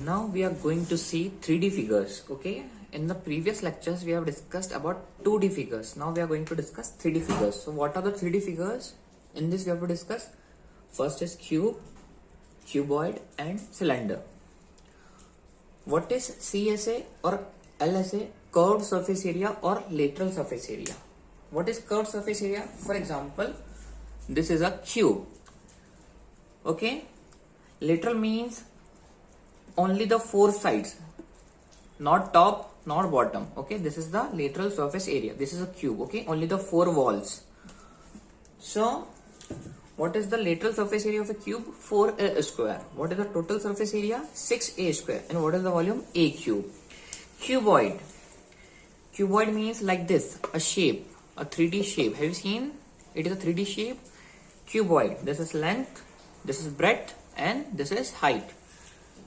Now we are going to see 3D figures. Okay, in the previous lectures we have discussed about 2D figures. Now we are going to discuss 3D figures. So what are the 3D figures? In this we have to discuss, first is cube, cuboid and cylinder. What is CSA or LSA? Curved surface area or lateral surface area. What is curved surface area? For example, this is a cube. Okay, lateral means only the four sides, not top, not bottom. Okay, this is the lateral surface area. This is a cube. Okay, only the four walls. So what is the lateral surface area of a cube? 4a square. What is the total surface area? 6a square. And what is the volume? A cube. Cuboid. Cuboid means like this, a shape, a 3D shape. Have you seen? It is a 3D shape. Cuboid. This is length, this is breadth, and this is height.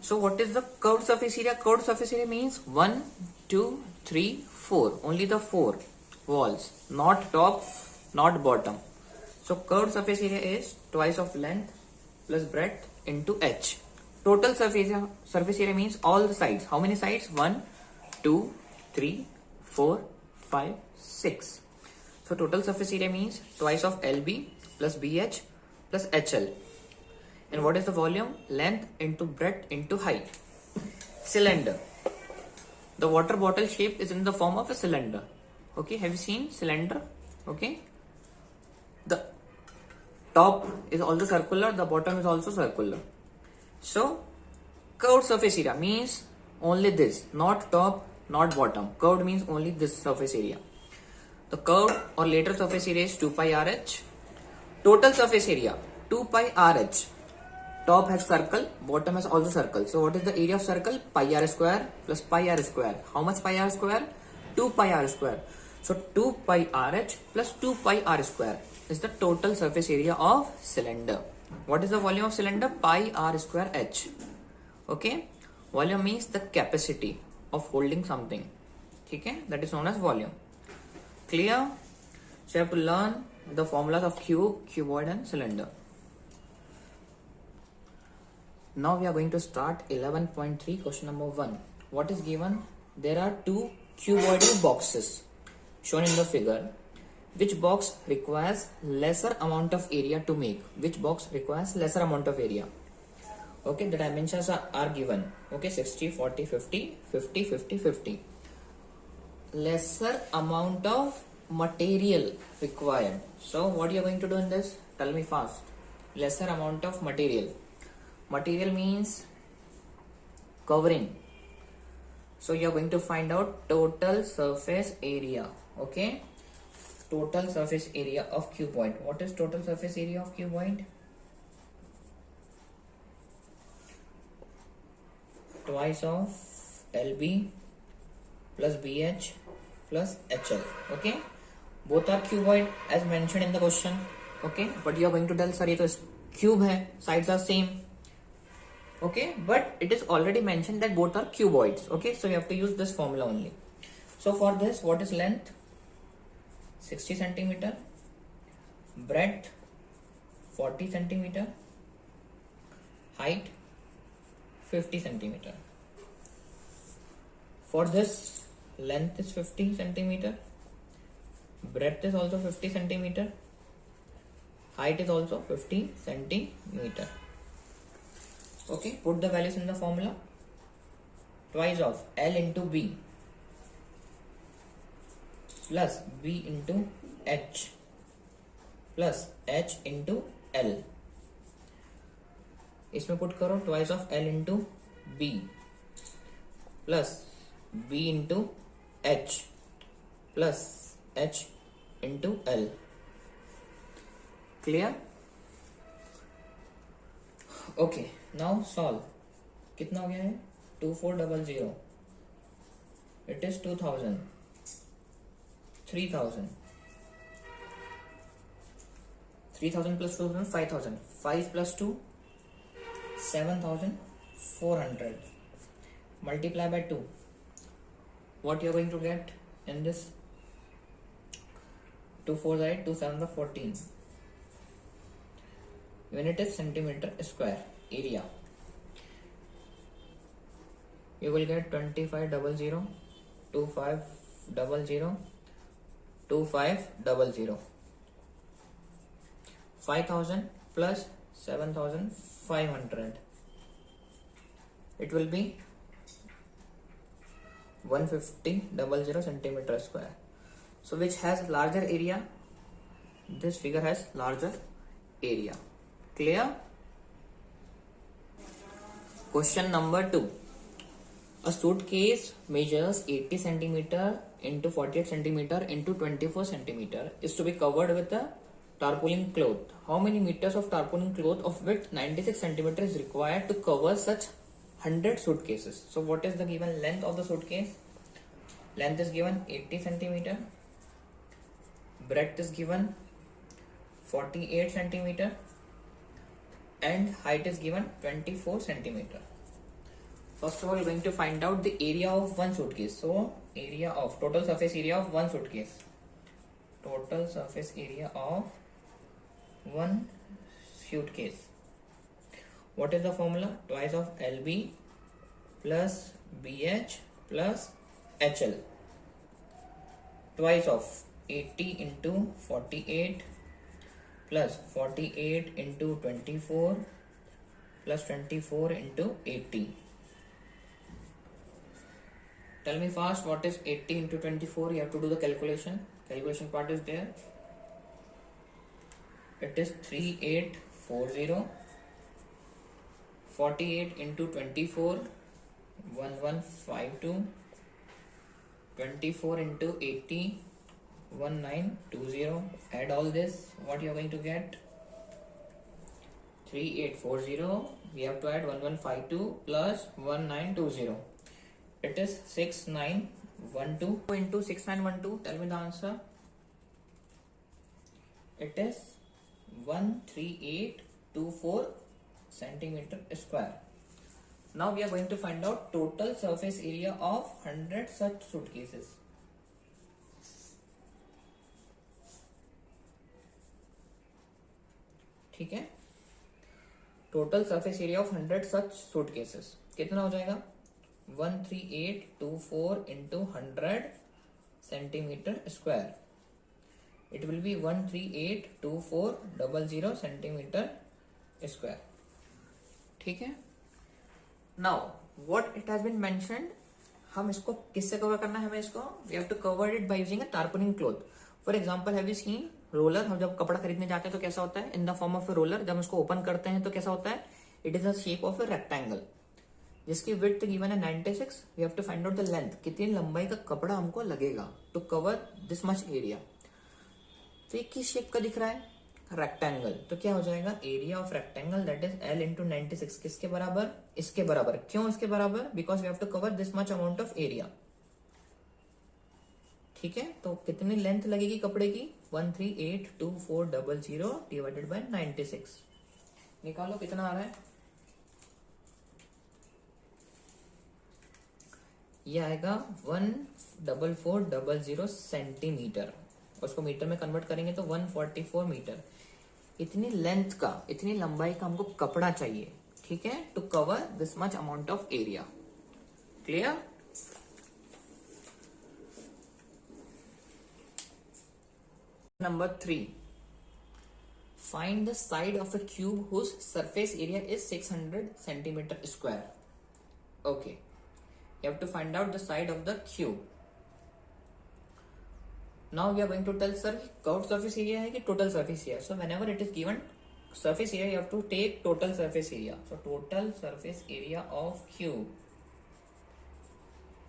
So what is the curved surface area? Curved surface area means 1, 2, 3, 4. Only the four walls, not top, not bottom. So curved surface area is twice of length plus breadth into h. Total surface area means all the sides. How many sides? 1, 2, 3, 4, 5, 6. So total surface area means twice of LB plus BH plus HL. And what is the volume? Length into breadth into height. Cylinder. The water bottle shape is in the form of a cylinder. Okay, have you seen cylinder? Okay. The top is also circular, the bottom is also circular. So curved surface area means only this, not top, not bottom. Curved means only this surface area. The curved or lateral surface area is 2 pi RH. Total surface area 2 pi RH. Top has circle, bottom has also circle. So what is the area of circle? Pi r square plus pi r square. How much pi r square? 2 pi r square. So 2 pi RH plus 2 pi r square is the total surface area of cylinder. What is the volume of cylinder? Pi r square h. Okay, volume means the capacity of holding something. Okay, that is known as volume. Clear? So you have to learn the formulas of cube, cuboid and cylinder. Now we are going to start 11.3 question number 1. What is given? There are two cuboidal boxes shown in the figure. Which box requires lesser amount of area to make? Which box requires lesser amount of area? Okay, the dimensions are given. Okay, 60, 40, 50, 50, 50, 50. Lesser amount of material required. So what you are going to do in this? Tell me fast. Lesser amount of material. Material means covering. So you are going to find out total surface area. Okay, total surface area of cuboid. What is total surface area of cuboid? Twice of LB plus BH plus HL. Okay, both are cuboid as mentioned in the question. Okay, but you are going to tell, sir, ये तो cube है, sides are same. Okay, but it is already mentioned that both are cuboids. Okay, so you have to use this formula only. So for this, what is length? 60 centimeter, breadth 40 centimeter, height 50 centimeter. For this, length is 50 centimeter, breadth is also 50 centimeter, height is also 50 centimeter. Okay, put the values in the formula. Twice of L into B plus B into H plus H into L. इसमें put करो twice of L into B plus B into H plus H into L. Clear? Okay, now solve. कितना हो गया है? 2400. It is 2000. 3000. 3000 plus 2000, 5000. 5 plus 2, 7400. Multiply by 2. What you are going to get in this? 2 4 8, 2 7 14. Unit is centimeter square area. you will get 2500, 2500, 2500. 5000 plus 7500. It will be 150 centimeter square. So which has larger area? This figure has larger area. Clear? Question number 2. A suitcase measures 80 centimeter into 48 centimeter into 24 centimeter is to be covered with a tarpaulin cloth. How many meters of tarpaulin cloth of width 96 centimeter is required to cover such 100 suitcases? So what is the given length of the suitcase? Length is given 80 centimeter. Breadth is given 48 centimeter. And height is given 24 centimeter. First of all, we are going to find out the area of one suitcase. So, area of total surface area of one suitcase. Total surface area of one suitcase. What is the formula? Twice of LB plus BH plus HL. Twice of 80 into 48 plus 48 into 24 plus 24 into 80. Tell me fast, what is 80 into 24? You have to do the calculation. Calculation part is there. It is 3840. 48 into 24, 1152. 24 into 80, 1920. Add all this, what you are going to get? 3840. We have to add 1152 plus 1920. It is 6912 into 6912. Tell me the answer. It is 13824 centimeter square. Now we are going to find out total surface area of 100 such suitcases. ठीक है, total surface area of 100 such suitcases कितना हो जाएगा? 13824 into 100 centimeter square. It will be 1382400 centimeter square. ठीक है. Now what it has been mentioned, हम इसको किससे कवर करना है? हमें इसको we have to cover it by using a tarpaulin cloth. For example, have you seen roller? हम जब कपड़ा खरीदने जाते हैं तो कैसा होता है? In the form of a roller. जब उसको ओपन करते हैं तो कैसा होता है? It is a shape of a rectangle जिसकी विड्थ गिवन है 96. We have to find out the length. कितनी लंबाई का कपड़ा हमको लगेगा to cover this much area. तो ये किस शेप का दिख रहा है? रेक्टेंगल. तो क्या हो जाएगा? Area of rectangle that is L into 96. किसके बराबर? इसके बराबर. क्यों इसके बराबर? Because we have to cover this much amount of area. ठीक है, तो कितनी लेंथ लगेगी कपड़े की? 1382400 डिवाइडेड बाय 96. निकालो कितना आ रहा है. ये आएगा 14400 सेंटीमीटर. उसको मीटर में कन्वर्ट करेंगे तो 144 मीटर. इतनी लेंथ का, इतनी लंबाई का हमको कपड़ा चाहिए. ठीक है, to cover this much amount of area. Clear? Number 3. Find the side of a cube whose surface area is 600 centimeter square. Okay. You have to find out the side of the cube. Now we are going to tell sir curved surface area है कि total surface area. So whenever it is given surface area, you have to take total surface area. So total surface area of cube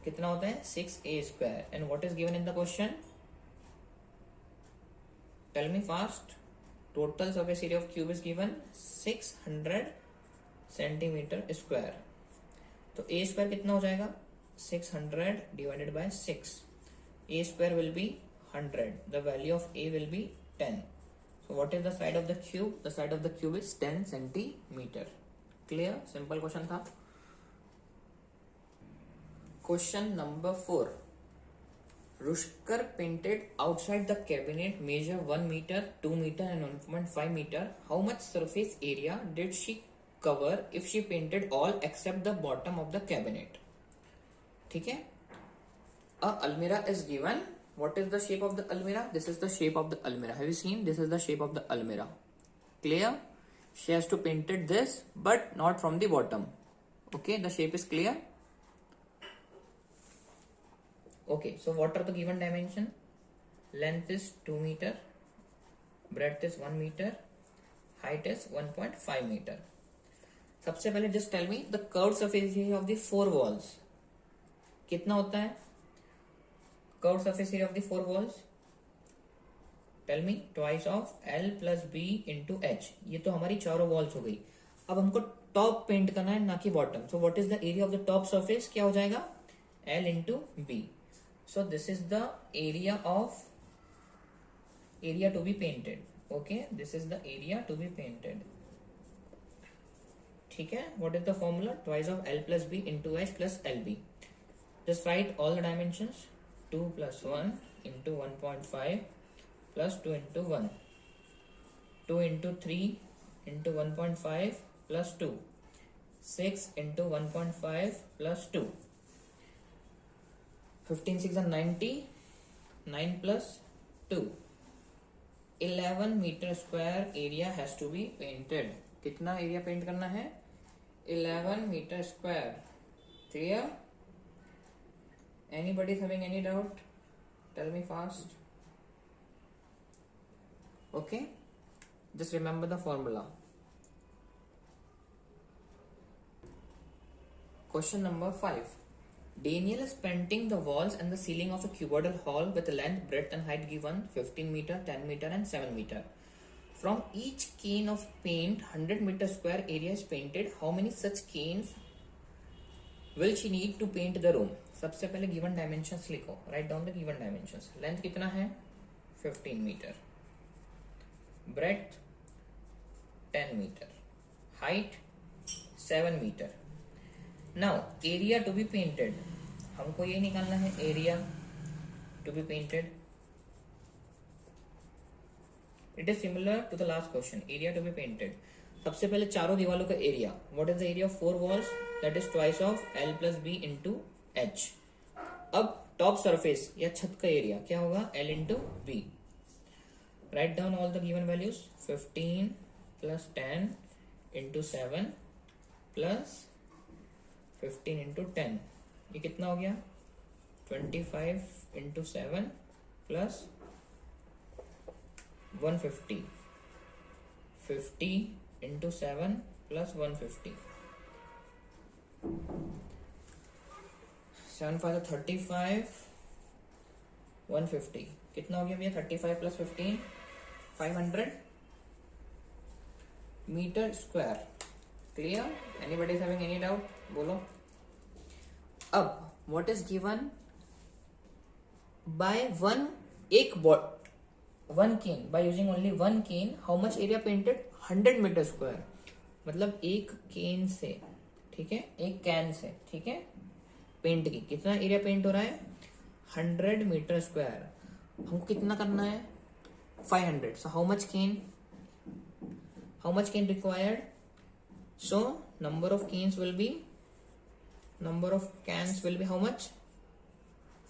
कितना होता है? 6a square. And what is given in the question? Tell me fast. Total surface area of cube is given 600 centimeter square. तो a square कितना हो जाएगा? 600 divided by 6. A square will be 100. The value of a will be 10. So what is the side of the cube? The side of the cube is 10 centimeter. Clear? Simple question था. Question number 4. Rushkar painted outside the cabinet measure 1 meter, 2 meter and 1.5 meter. How much surface area did she cover if she painted all except the bottom of the cabinet? ठीक है. A almirah is given. What is the shape of the almirah? This is the shape of the almirah. Have you seen? This is the shape of the almirah. Clear? She has to paint it this, but not from the bottom. Okay, the shape is clear. Okay, so what are the given dimension? Length is 2 meter, breadth is 1 meter, height is 1.5 meter. सबसे पहले just tell me the curved surface area of the four walls. कितना होता है curved surface area of the four walls? Tell me twice of L plus B into H. ये तो हमारी चारों walls हो गई. अब हमको टॉप पेंट करना है ना कि bottom. So what is the area of the top surface? क्या हो जाएगा? L into B. So this is the area to be painted. Okay, this is the area to be painted. ठीक है. What is the formula? Twice of L plus B into H plus LB. Just write all the dimensions. 2 plus 1 into 1.5 plus 2 into 1. 2 into 3 into 1.5 plus 2. 6 into 1.5 plus 2. 15 6 are 90. 9 plus 2. 11 meter square area has to be painted. कितना area paint करना है? 11 meter square. Clear? Anybody is having any doubt? Tell me fast. Okay, just remember the formula. Question number 5. Daniel is painting the walls and the ceiling of a cuboidal hall with a length, breadth and height given 15 meter, 10 meter and 7 meter. From each cane of paint, 100 meter square area is painted. How many such canes will she need to paint the room? सबसे पहले given dimensions लिखो. Write down the given dimensions. Length कितना है? 15 meter. Breadth 10 meter. Height 7 meter. Now area to be painted. हमको ये निकालना है area to be painted. It is similar to the last question. Area to be painted. सबसे पहले चारों दीवालों का area. What is the area of four walls? That is twice of L plus B into H. अब top surface या छत का area क्या होगा? L into B. Write down all the given values. 15 plus 10 into 7 plus 15 into 10. ये कितना हो गया? 25 into 7 plus 150. 50 into 7 plus 150. 7 5 35. 150 कितना हो गया भैया? 35 plus 15 500 metre square. Clear? Anybody is having any doubt? बोलो. अब what is given by one can, by using only one can, how much area painted? 100 metre square. मतलब एक केन से, ठीक है, एक कैन से, ठीक है, पेंट की कितना एरिया पेंट हो रहा है? 100 मीटर स्क्वायर. हमको कितना करना है? 500. So how much cane required? So number of cans will be how much?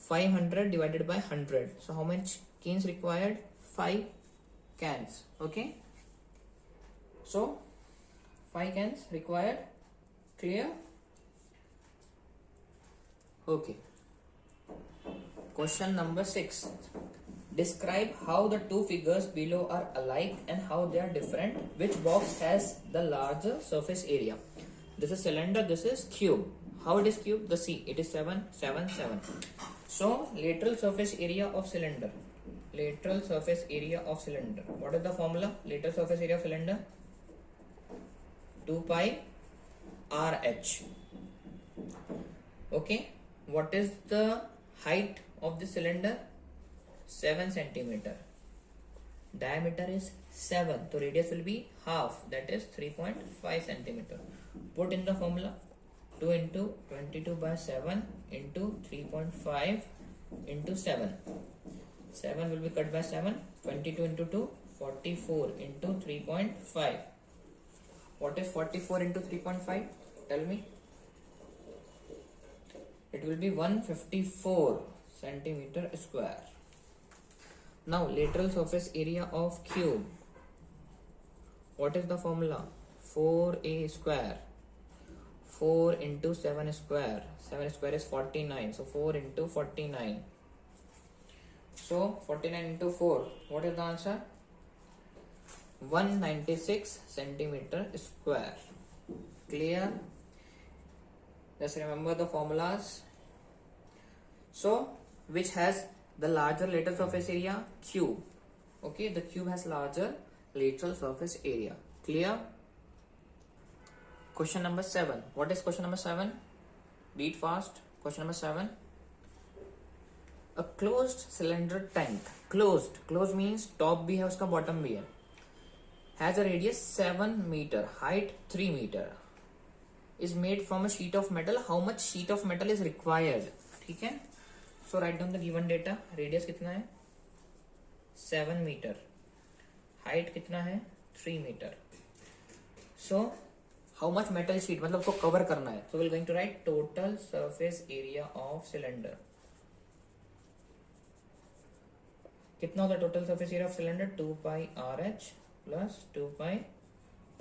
500 divided by 100. So how much cans required? 5 cans. Okay, so 5 cans required. Clear? Okay. Question number 6. Describe how the two figures below are alike and how they are different. Which box has the larger surface area? This is cylinder, this is cube. How it is cube? The C, it is 7 7 7. So lateral surface area of cylinder. Lateral surface area of cylinder. What is the formula? Lateral surface area of cylinder 2 pi RH. Okay. What is the height of the cylinder? 7 centimeter. Diameter is 7. So radius will be half. That is 3.5 centimeter. Put in the formula. 2 into 22 by 7 into 3.5 into 7. 7 will be cut by 7. 22 into 2. 44 into 3.5. What is 44 into 3.5? Tell me. It will be 154 centimeter square. Now lateral surface area of cube. What is the formula? 4a square. 4 into 7 square. 7 square is 49. So 4 into 49. So 49 into 4. What is the answer? 196 centimeter square. Clear? Just remember the formulas. So which has the larger lateral surface area? Cube. Okay, the cube has larger lateral surface area. Clear? Question number 7. What is question number 7? Read fast. Question number 7. A closed cylinder tank. Closed means top भी है उसका bottom भी है. Has a radius 7 meter, height 3 meter. Is made from a sheet of metal. How much sheet of metal is required? ठीक है. So write down the given data. Radius कितना है? 7 meter. Height कितना है? 3 meter. So how much metal sheet? मतलब उसको cover करना है. So we're going to write total surface area of cylinder. कितना होता है total surface area of cylinder? 2 pi RH plus 2 pi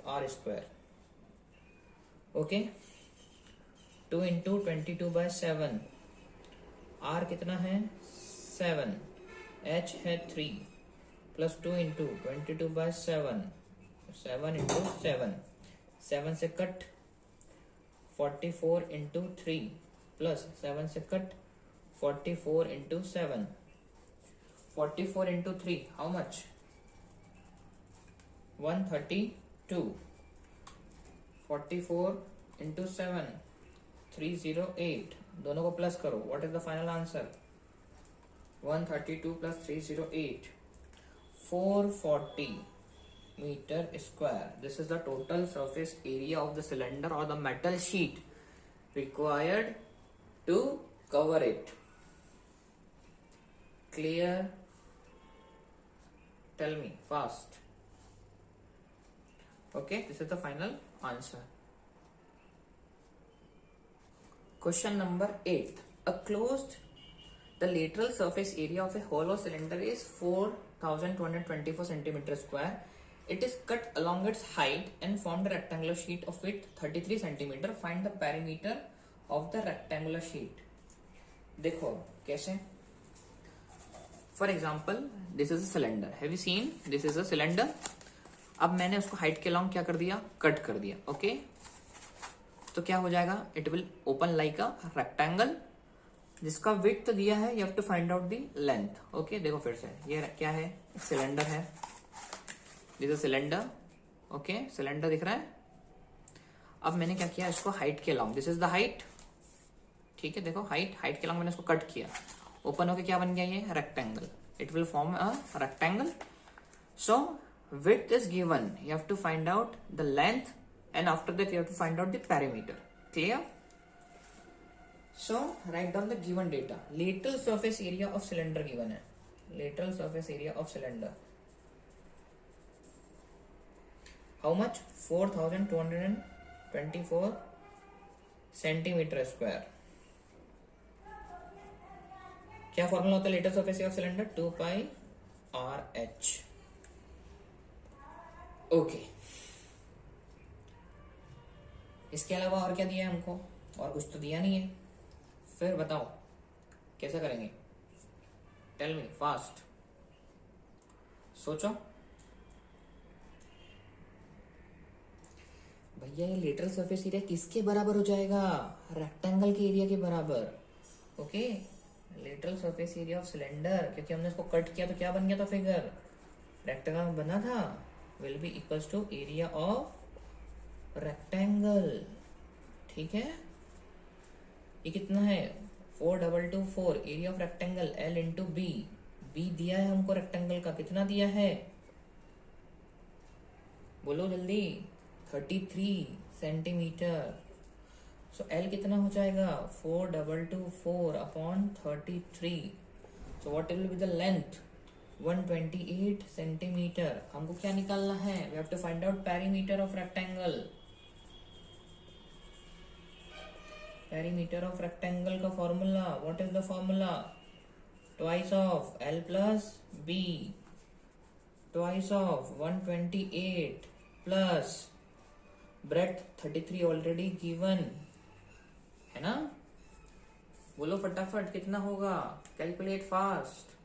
R square. Okay. 2 into 22 by 7. R कितना है? 7. H है 3 plus 2 into 22 by 7. 7 into 7. 7 से cut 44 into 3 plus 7 से cut 44 into 7. 44 into 3 how much? 132. 44 into 7 308. दोनों को प्लस करो. What is the final answer? 132 plus 308 440 meter square. This is the total surface area of the cylinder or the metal sheet required to cover it. Clear? Tell me fast. Okay, this is the final answer. Question number 8. The lateral surface area of a hollow cylinder is 4224 centimeter square. It is cut along its height and formed a rectangular sheet of width 33 centimeter. Find the perimeter of the rectangular sheet. देखो कैसे? For example, this is a cylinder. Have you seen? This is a cylinder. अब मैंने उसको height के along क्या कर दिया? Cut कर दिया. ओके, तो क्या हो जाएगा? It will open like a rectangle जिसका विड्थ दिया है. You have to find out the length. Okay, देखो फिर से ये क्या है? सिलेंडर है. This is cylinder. Okay, cylinder दिख रहा है. अब मैंने क्या किया? इसको हाइट के along. This is the height. ठीक है, देखो हाइट के अलॉन्ग मैंने इसको कट किया. ओपन होके क्या बन गया? ये rectangle. It will form a rectangle. So width is given. You have to find out the length, and after that you have to find out the perimeter. Clear? So write down the given data. Lateral surface area of cylinder given है. Lateral surface area of cylinder. How much? 4224 centimeter square. क्या formula होता है lateral surface area of cylinder? 2 pi RH. Okay, इसके अलावा और क्या दिया है हमको? और कुछ तो दिया नहीं है. फिर बताओ कैसे करेंगे? Tell me fast. सोचो भैया, ये लेटरल सरफेस एरिया किसके बराबर हो जाएगा? रेक्टेंगल के एरिया के बराबर. Okay, lateral surface area of cylinder, क्योंकि हमने इसको कट किया तो क्या बन गया था? फिगर रेक्टेंगल बना था. will be equals to area of rectangle. ठीक है, ये कितना है? 4224. Area of rectangle L into B. B दिया है हमको रेक्टेंगल का. कितना दिया है? बोलो जल्दी. 33 सेंटीमीटर. सो L कितना हो जाएगा? 4224 upon 33. So what will be the length? 128 centimetre. हमको क्या निकालना है? We have to find out perimeter of rectangle. Perimeter of rectangle का formula, what is the formula? Twice of L plus B, twice of 128 plus breadth 33 already given है ना। बोलो फटाफट कितना होगा, कैलकुलेट फास्ट।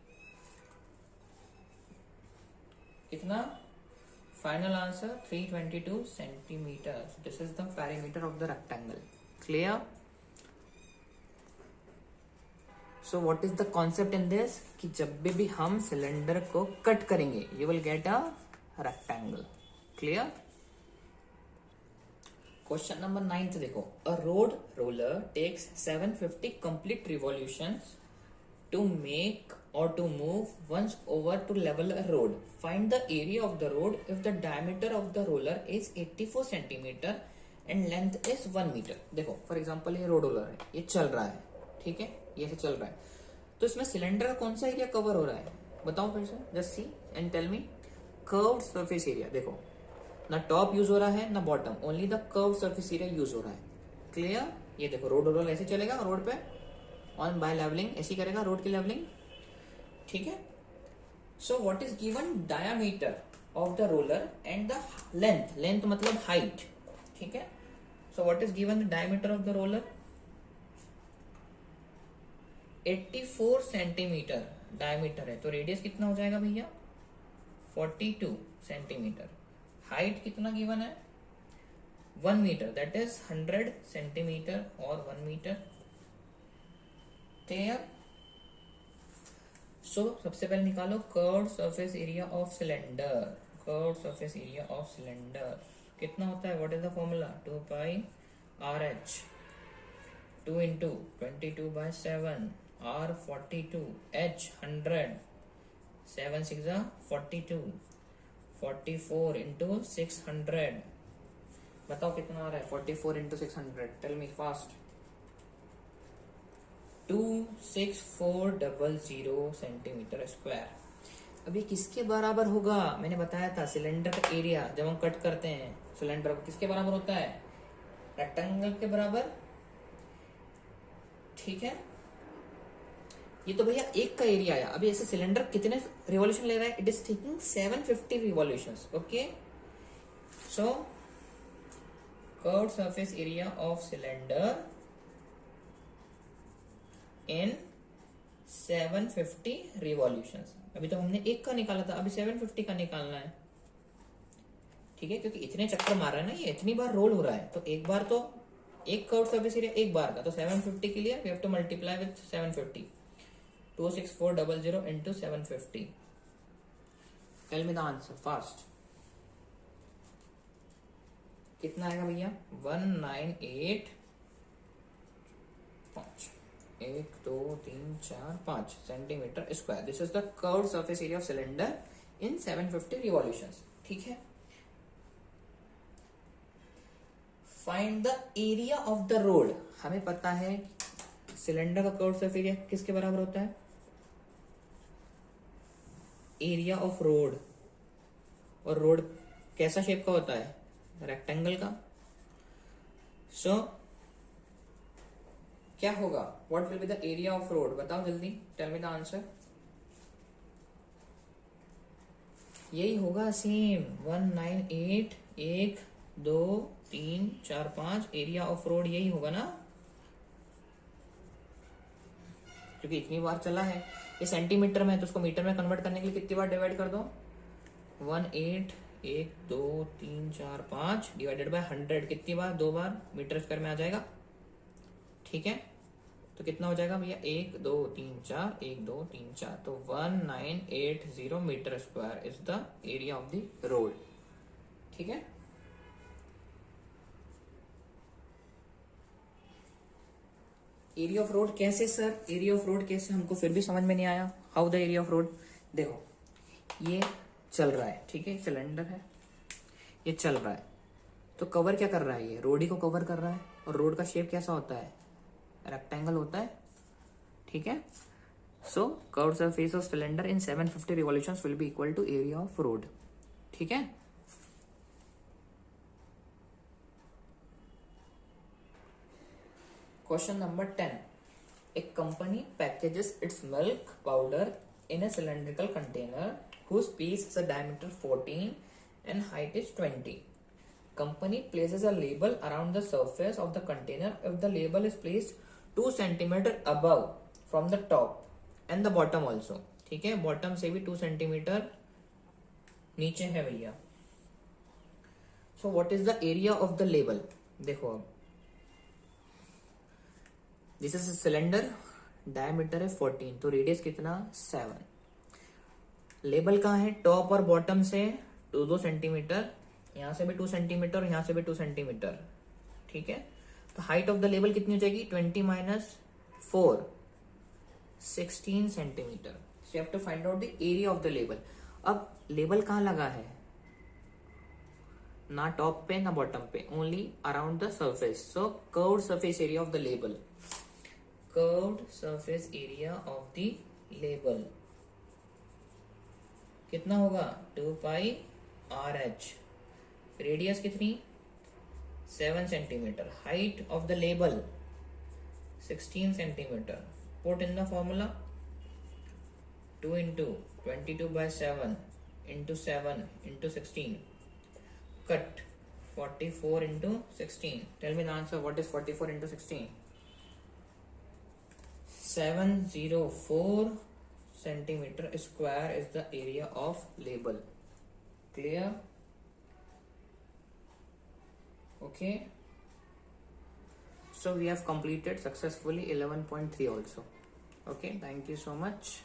कितना? Final answer 322 centimetre. This is the perimeter of the rectangle. Clear? So what is the concept in this कि जब भी हम सिलेंडर को कट करेंगे you will get a rectangle. Clear? Question number 9 देखो, a road roller takes 750 complete revolutions to make or to move once over to level a road. Find the area of the road if the diameter of the roller is 84 centimeter and length is 1 meter. देखो for example ये road roller है, ये चल रहा है, ठीक है, ये से चल रहा है, तो इसमें सिलेंडर का कौन सा एरिया कवर हो रहा है बताओ फिर से, just see and tell me. Curved surface area, देखो ना टॉप यूज हो रहा है ना bottom, only the curved surface area use हो रहा है। क्लियर? ये देखो रोड रोलर ऐसे चलेगा रोड पे ऑन बाय लेवलिंग, ऐसी करेगा रोड की लेवलिंग, ठीक है। So what is given? Diameter of the roller and the length, length मतलब हाइट, ठीक है। So what is given? The diameter of the roller 84 centimetre diameter है, तो रेडियस कितना हो जाएगा भैया? 42 सेंटीमीटर। हाइट कितना गिवन है? 1 मीटर, दैट इज 100 सेंटीमीटर और 1 मीटर। क्लियर? सो सबसे पहले निकालो curved surface area of cylinder. Curved surface area of cylinder कितना होता है? What is the formula? 2 pi RH, 2 into 22/7, R 42, H 100, 7 6 42, 44 into 600। बताओ कितना आ रहा है? 44 into 600, tell me fast. 26400 centimetre square. अब ये किसके बराबर होगा? मैंने बताया था सिलेंडर का एरिया जब हम कट करते हैं सिलेंडर को किसके बराबर होता है? रेक्टेंगल के बराबर, ठीक है। ये तो भैया एक का एरिया आया। अभी ऐसे सिलेंडर कितने रिवॉल्यूशन ले रहा है? It is taking 750 revolutions. Okay, so curved surface area of cylinder in 750 revolutions. अभी तो हमने एक का निकाला था, अभी 750 का निकालना है, ठीक है, क्योंकि इतने चक्कर मार रहा है ना, ये इतनी बार रोल हो रहा है, तो एक बार तो एक कर्व्ड सरफेस एरिया एक बार का, तो 750 के लिए we have to multiply with 750। 26400 into 750। Tell me the answer fast. कितना आएगा भैया? 1985 1 2 3 4 5 centimetre square. This is the curved surface area of cylinder in 750 revolutions, ठीक है। Find the area of the road. हमें पता है सिलेंडर का कर्व्ड सरफेस एरिया किसके बराबर होता है? Area of road. और रोड कैसा शेप का होता है? रेक्टेंगल का। सो क्या होगा? What will be the area of road? बताओ जल्दी, टेल मी द आंसर। यही होगा सेम 198 1 2 3 4 5 एरिया ऑफ रोड, यही होगा ना, क्योंकि इतनी बार चला है। ये सेंटीमीटर में है तो उसको मीटर में कन्वर्ट करने के लिए कितनी बार डिवाइड कर दो? 1 2 3 4 5 डिवाइडेड बाय 100 कितनी बार? 2 बार, मीटर स्क्वायर में आ जाएगा, ठीक है। तो कितना हो जाएगा भैया? 1 2 3 4 1 2 3 4, तो 1980 metre square is the area of the road, ठीक है। एरिया ऑफ रोड कैसे सर? एरिया ऑफ रोड कैसे? हमको फिर भी समझ में नहीं आया। How the area of road? देखो ये चल रहा है, ठीक है, सिलेंडर है, ये चल रहा है, तो कवर क्या कर रहा है? ये रोड ही को कवर कर रहा है। और रोड का शेप कैसा होता है? रेक्टेंगल होता है, ठीक है। So curved surface of cylinder in 750 revolutions will be equal to area of road, ठीक है। Question number 10. A company packages its milk powder in a cylindrical container whose piece is a diameter 14 and height is 20. Company places a label around the surface of the container if the label is placed 2 cm above from the top and the bottom also. ठीक है, bottom से भी 2 centimetre नीचे है भैया. So what is the area of the label? देखो अब this is cylinder, diameter है 14, तो रेडियस कितना 7. लेबल कहाँ है? टॉप और बॉटम से 2 सेंटीमीटर, यहां से भी 2 सेंटीमीटर और यहां से भी 2 सेंटीमीटर. ठीक है, तो हाइट ऑफ द लेबल कितनी हो जाएगी? 20 minus 4, 16 centimetre. So you have to find out the area of the label. अब लेबल कहाँ लगा है? ना टॉप पे ना बॉटम पे, only around the surface. So curved surface area of the label, curved surface area of the label कितना होगा? 2 पाई RH. रेडियस कितनी? 7 centimetre. Height of the label 16 centimetre. Put in the formula 2 into 22/7 into 7 into 16. Cut 44 into 16. Tell me the answer. What is 44 into 16? 704 centimeter square is the area of label. Clear? Okay. So we have completed successfully 11.3 also. Okay. Thank you so much.